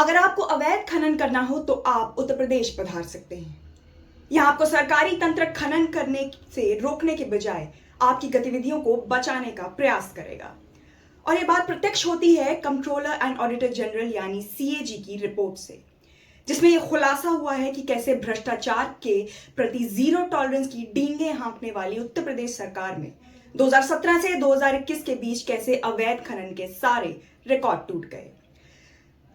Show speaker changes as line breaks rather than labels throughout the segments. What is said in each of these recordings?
अगर आपको अवैध खनन करना हो तो आप उत्तर प्रदेश पधार सकते हैं। यहाँ आपको सरकारी तंत्र खनन करने से रोकने के बजाय आपकी गतिविधियों को बचाने का प्रयास करेगा। और ये बात प्रत्यक्ष होती है कंट्रोलर एंड ऑडिटर जनरल यानी सीएजी की रिपोर्ट से, जिसमें यह खुलासा हुआ है कि कैसे भ्रष्टाचार के प्रति जीरो टॉलरेंस की डींगे हाँकने वाली उत्तर प्रदेश सरकार में 2017 से 2021 के बीच कैसे अवैध खनन के सारे रिकॉर्ड टूट गए।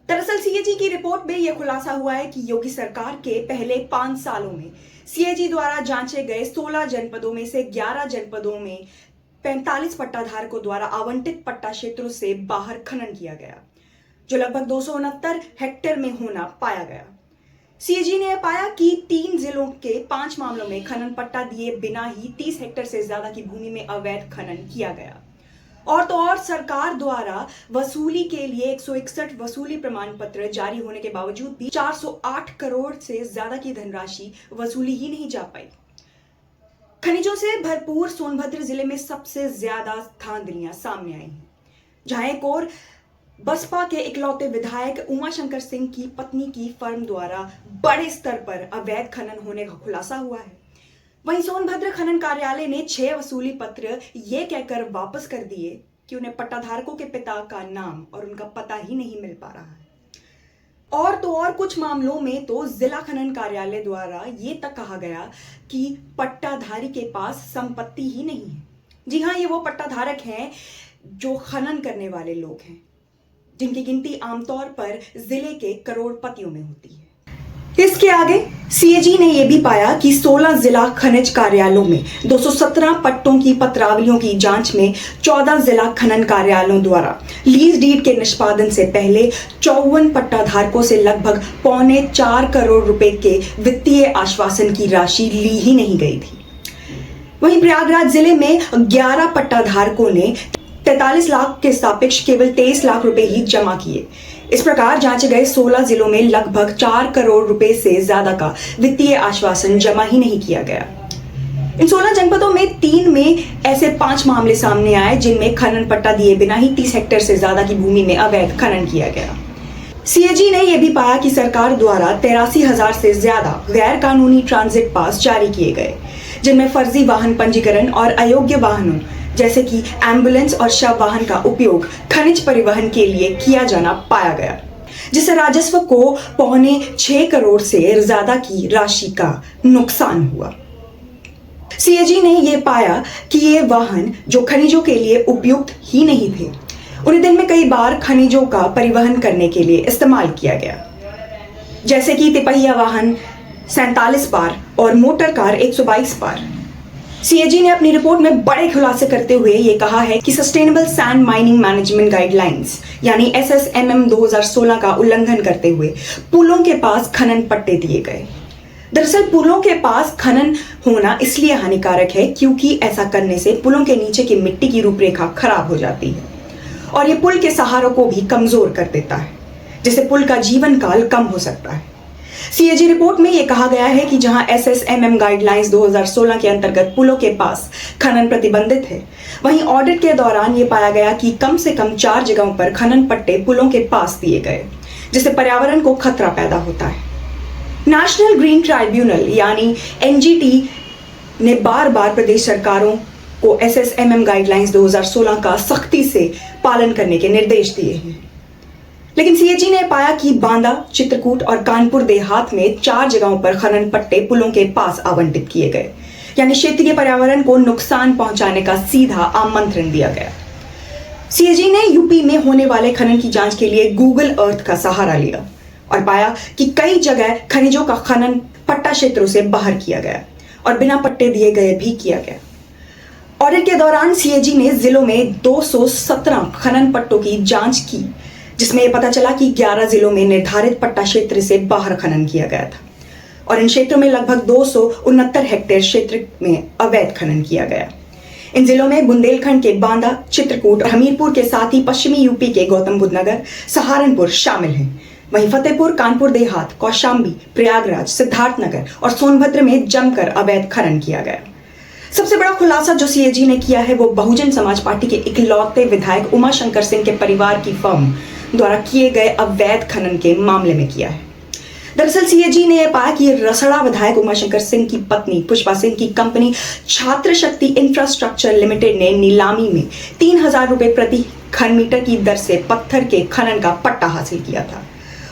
दरअसल सीएजी की रिपोर्ट में यह खुलासा हुआ है कि योगी सरकार के पहले 5 सालों में सीएजी द्वारा जांचे गए 16 जनपदों में से 11 जनपदों में 45 पट्टाधारकों द्वारा आवंटित पट्टा क्षेत्रों से बाहर खनन किया गया, जो लगभग 269 हेक्टेयर में होना पाया गया। सीएजी ने पाया कि 3 जिलों के 5 मामलों में खनन पट्टा दिए बिना ही 30 हेक्टेयर से ज्यादा की भूमि में अवैध खनन किया गया। और तो और सरकार द्वारा वसूली के लिए 161 वसूली प्रमाण पत्र जारी होने के बावजूद भी 408 करोड़ से ज्यादा की धनराशि वसूली ही नहीं जा पाई। खनिजों से भरपूर सोनभद्र जिले में सबसे ज्यादा धांधलियां सामने आई हैं, जहां एक और बसपा के इकलौते विधायक उमाशंकर सिंह की पत्नी की फर्म द्वारा बड़े स्तर पर अवैध खनन होने का खुलासा हुआ है। वहीं सोनभद्र खनन कार्यालय ने 6 वसूली पत्र ये कहकर वापस कर दिए कि उन्हें पट्टाधारकों के पिता का नाम और उनका पता ही नहीं मिल पा रहा है। और तो और कुछ मामलों में तो जिला खनन कार्यालय द्वारा ये तक कहा गया कि पट्टाधारी के पास संपत्ति ही नहीं है। जी हाँ, ये वो पट्टाधारक हैं जो खनन करने वाले लोग हैं, जिनकी गिनती आमतौर पर जिले के करोड़पतियों में होती है। इसके आगे सीएजी ने यह भी पाया कि 16 जिला खनिज कार्यालयों में 217 पट्टों की पत्रावलियों की जांच में 14 जिला खनन कार्यालयों द्वारा लीज डीड के निष्पादन से पहले 54 पट्टाधारकों से लगभग 3.25 करोड़ रुपए के वित्तीय आश्वासन की राशि ली ही नहीं गई थी। वहीं प्रयागराज जिले में 11 पट्टाधारकों ने 43 लाख के सापेक्ष केवल 23 लाख रुपए ही जमा किए। इस प्रकार जांचे गए 16 जिलों में लगभग 4 करोड़ रुपए से ज्यादा का वित्तीय आश्वासन जमा ही नहीं किया गया। इन 16 जनपदों में 3 में ऐसे 5 मामले सामने आए जिनमें खनन पट्टा दिए बिना ही 30 हेक्टेयर से ज्यादा की भूमि में अवैध खनन किया गया। सीएजी ने यह भी पाया कि सरकार द्वारा 83,000 से ज्यादा गैर कानूनी ट्रांजिट पास जारी किए गए, जिनमें फर्जी वाहन पंजीकरण और अयोग्य वाहनों जैसे कि एम्बुलेंस और शव वाहन का उपयोग खनिज परिवहन के लिए किया जाना पाया गया, जिससे राजस्व को 6.25 करोड़ से ज्यादा की राशि का नुकसान हुआ। सीएजी ने यह पाया कि ये वाहन जो खनिजों के लिए उपयुक्त ही नहीं थे, उन्हें दिन में कई बार खनिजों का परिवहन करने के लिए इस्तेमाल किया गया, जैसे कि तिपहिया वाहन 47 बार और मोटर कार 122 बार। सीएजी ने अपनी रिपोर्ट में बड़े खुलासे करते हुए ये कहा है कि sustainable sand mining management guidelines यानी एसएसएमएम 2016 का उल्लंघन करते हुए पुलों के पास खनन पट्टे दिए गए। दरअसल पुलों के पास खनन होना इसलिए हानिकारक है क्योंकि ऐसा करने से पुलों के नीचे की मिट्टी की रूपरेखा खराब हो जाती है और ये पुल के सहारों को भी कमजोर कर देता है, जिससे पुल का जीवन काल कम हो सकता है। सीएजी रिपोर्ट में यह कहा गया है कि जहां एसएसएमएम गाइडलाइंस 2016 के अंतर्गत पुलों के पास खनन प्रतिबंधित है, वहीं ऑडिट के दौरान यह पाया गया कि कम से कम 4 जगहों पर खनन पट्टे पुलों के पास दिए गए, जिससे पर्यावरण को खतरा पैदा होता है। नेशनल ग्रीन ट्राइब्यूनल यानी एनजीटी ने बार बार प्रदेश सरकारों को एसएसएमएम गाइडलाइंस 2016 का सख्ती से पालन करने के निर्देश दिए हैं, लेकिन सीएजी ने पाया कि बांदा, चित्रकूट और कानपुर देहात में 4 जगहों पर खनन पट्टे पुलों के पास आवंटित किए गए, यानी क्षेत्रीय पर्यावरण को नुकसान पहुंचाने का सीधा आमंत्रण दिया गया। सीएजी ने यूपी में होने वाले खनन की जांच के लिए गूगल अर्थ का सहारा लिया और पाया कि कई जगह खनिजों का खनन पट्टा क्षेत्रों से बाहर किया गया और बिना पट्टे दिए गए भी किया गया। ऑडिट के दौरान सीएजी ने जिलों में 217 खनन पट्टों की जांच की, जिसमें यह पता चला कि 11 जिलों में निर्धारित पट्टा क्षेत्र से बाहर खनन किया गया था और इन क्षेत्रों में लगभग 269 हेक्टेयर क्षेत्र में अवैध खनन किया गया। इन जिलों में बुंदेलखंड के बांदा, चित्रकूट और हमीरपुर के साथ ही पश्चिमी यूपी के गौतम बुद्ध नगर, सहारनपुर शामिल हैं। वहीं फतेहपुर, कानपुर देहात, कौशाम्बी, प्रयागराज, सिद्धार्थनगर और सोनभद्र में जमकर अवैध खनन किया गया। सबसे बड़ा खुलासा जो सीएजी ने किया है वो बहुजन समाज पार्टी के इकलौते विधायक उमाशंकर सिंह के परिवार की फर्म द्वारा किए गए अवैध खनन के मामले में किया है। दरअसल सीएजी ने यह पाया कि रसड़ा विधायक उमाशंकर सिंह की पत्नी पुष्पा सिंह की कंपनी छात्र शक्ति इंफ्रास्ट्रक्चर लिमिटेड ने नीलामी में 3,000 रुपए प्रति घन मीटर की दर से पत्थर के खनन का पट्टा हासिल किया था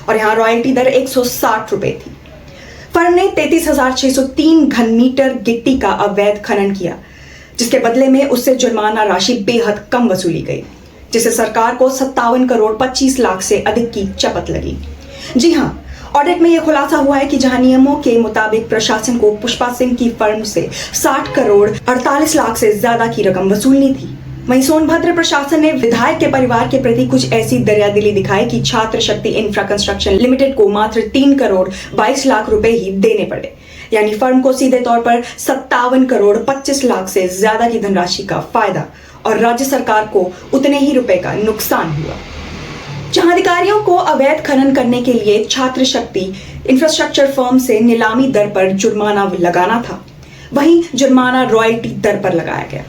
और यहाँ रॉयल्टी दर 160 रुपए थी। फर्म ने 33,603 घन मीटर गिट्टी का अवैध खनन किया, जिसके बदले में उससे जुर्माना राशि बेहद कम वसूली गई, जिससे सरकार को 57 करोड़ 25 लाख से अधिक की चपत लगी। जी हाँ, ऑडिट में यह खुलासा हुआ है कि जहां नियमों के मुताबिक प्रशासन को पुष्पा सिंह की फर्म से 60 करोड़ 48 लाख से ज्यादा की रकम वसूलनी थी, वहीं सोनभद्र प्रशासन ने विधायक के परिवार के प्रति कुछ ऐसी दरियादिली दिखाई कि छात्र शक्ति इंफ्रा कंस्ट्रक्शन लिमिटेड को मात्र 3 करोड़ 22 लाख रुपए ही देने पड़े, यानी फर्म को सीधे तौर पर 57 करोड़ 25 लाख से ज्यादा की धनराशि का फायदा और राज्य सरकार को उतने ही रुपए का नुकसान हुआ। जहां अधिकारियों को अवैध खनन करने के लिए छात्र शक्ति इंफ्रास्ट्रक्चर फर्म से नीलामी दर पर जुर्माना लगाना था, वहीं जुर्माना रॉयल्टी दर पर लगाया गया।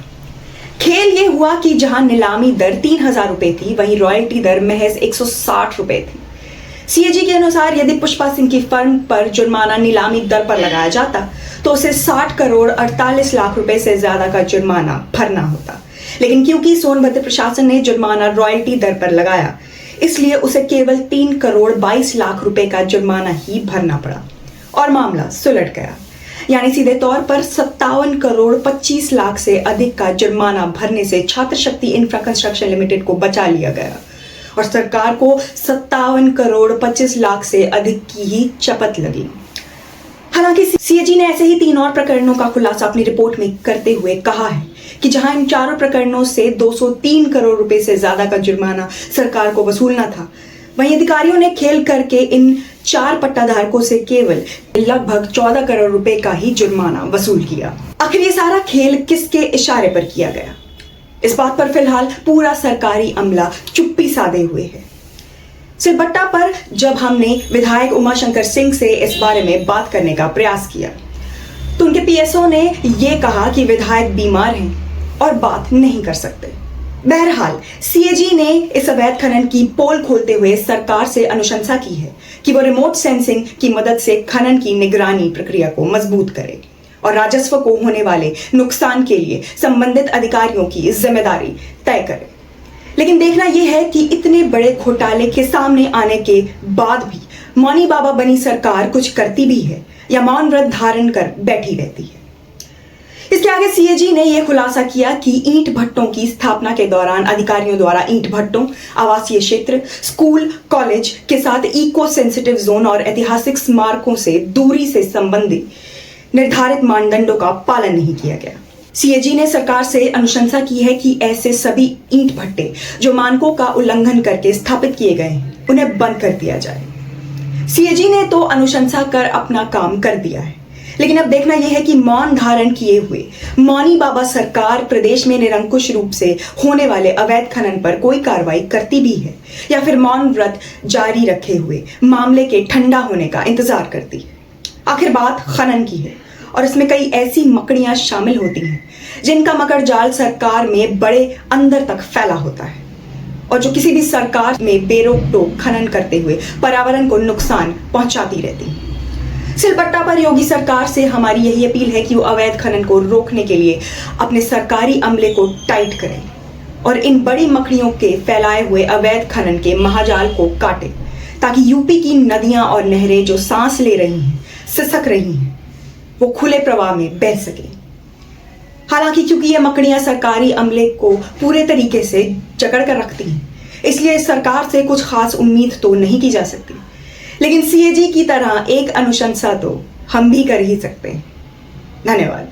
खेल ये हुआ कि जहां नीलामी दर 3,000 रुपए थी, वहीं रॉयल्टी दर महज 160 रुपए थी। सीएजी के अनुसार यदि पुष्पा सिंह की फर्म पर जुर्माना नीलामी दर पर लगाया जाता तो उसे 60 करोड़ 48 लाख रुपए से ज्यादा का जुर्माना भरना होता, लेकिन क्योंकि सोनभद्र प्रशासन ने जुर्माना रॉयल्टी दर पर लगाया, इसलिए उसे केवल 3 करोड़ 22 लाख रुपए का जुर्माना ही भरना पड़ा और मामला सुलझ गया, यानी सीधे तौर पर 57 करोड़ 25 लाख से अधिक का जुर्माना भरने से छात्र शक्ति इंफ्रा कंस्ट्रक्शन लिमिटेड को बचा लिया गया और सरकार को 57 करोड़ 25 लाख से अधिक की ही चपत लगी। हालांकि सीएजी ने ऐसे ही 3 और प्रकरणों का खुलासा अपनी रिपोर्ट में करते हुए कहा है कि जहां इन चारों प्रकरणों से 203 करोड़ रुपए से ज्यादा का जुर्माना सरकार को वसूलना था, वहीं अधिकारियों ने खेल करके इन 4 पट्टाधारकों से केवल लगभग 14 करोड़ रुपए का ही जुर्माना वसूल किया। आखिर ये सारा खेल किसके इशारे पर किया गया? इस बात पर फिलहाल पूरा सरकारी अमला चुप्पी साधे हुए है। सिलबट्टा पर जब हमने विधायक उमाशंकर सिंह से इस बारे में बात करने का प्रयास किया तो उनके पीएसओ ने यह कहा कि विधायक बीमार हैं और बात नहीं कर सकते। बहरहाल सीएजी ने इस अवैध खनन की पोल खोलते हुए सरकार से अनुशंसा की है कि वो रिमोट सेंसिंग की मदद से खनन की निगरानी प्रक्रिया को मजबूत करे और राजस्व को होने वाले नुकसान के लिए संबंधित अधिकारियों की जिम्मेदारी तय करे। लेकिन देखना यह है कि इतने बड़े घोटाले के सामने आने के बाद भी मौनी बाबा बनी सरकार कुछ करती भी है या मौन व्रत धारण कर बैठी रहती है। इसके आगे सीएजी ने यह खुलासा किया कि ईंट भट्टों की स्थापना के दौरान अधिकारियों द्वारा ईंट भट्टों, आवासीय क्षेत्र, स्कूल, कॉलेज के साथ इको सेंसिटिव जोन और ऐतिहासिक स्मारकों से दूरी से संबंधित निर्धारित मानदंडों का पालन नहीं किया गया। सीएजी ने सरकार से अनुशंसा की है कि ऐसे सभी ईंट भट्टे जो मानकों का उल्लंघन करके स्थापित किए गए हैं, उन्हें बंद कर दिया जाए। सीएजी ने तो अनुशंसा कर अपना काम कर दिया है, लेकिन अब देखना यह है कि मौन धारण किए हुए मौनी बाबा सरकार प्रदेश में निरंकुश रूप से होने वाले अवैध खनन पर कोई कार्रवाई करती भी है या फिर मौन व्रत जारी रखे हुए मामले के ठंडा होने का इंतजार करती है। आखिर बात खनन की है और इसमें कई ऐसी मकड़ियां शामिल होती हैं जिनका मकर जाल सरकार में बड़े अंदर तक फैला होता है और जो किसी भी सरकार में बेरोक टोक खनन करते हुए पर्यावरण को नुकसान पहुंचाती रहती है। सिलबट्टा पर योगी सरकार से हमारी यही अपील है कि वो अवैध खनन को रोकने के लिए अपने सरकारी अमले को टाइट करें और इन बड़ी मकड़ियों के फैलाए हुए अवैध खनन के महाजाल को काटें, ताकि यूपी की नदियां और नहरें जो सांस ले रही हैं, सिसक रही हैं, वो खुले प्रवाह में बह सके। हालांकि क्योंकि ये मकड़ियां सरकारी अमले को पूरे तरीके से जकड़ कर रखती हैं, इसलिए सरकार से कुछ खास उम्मीद तो नहीं की जा सकती, लेकिन सीएजी की तरह एक अनुशंसा तो हम भी कर ही सकते हैं। धन्यवाद।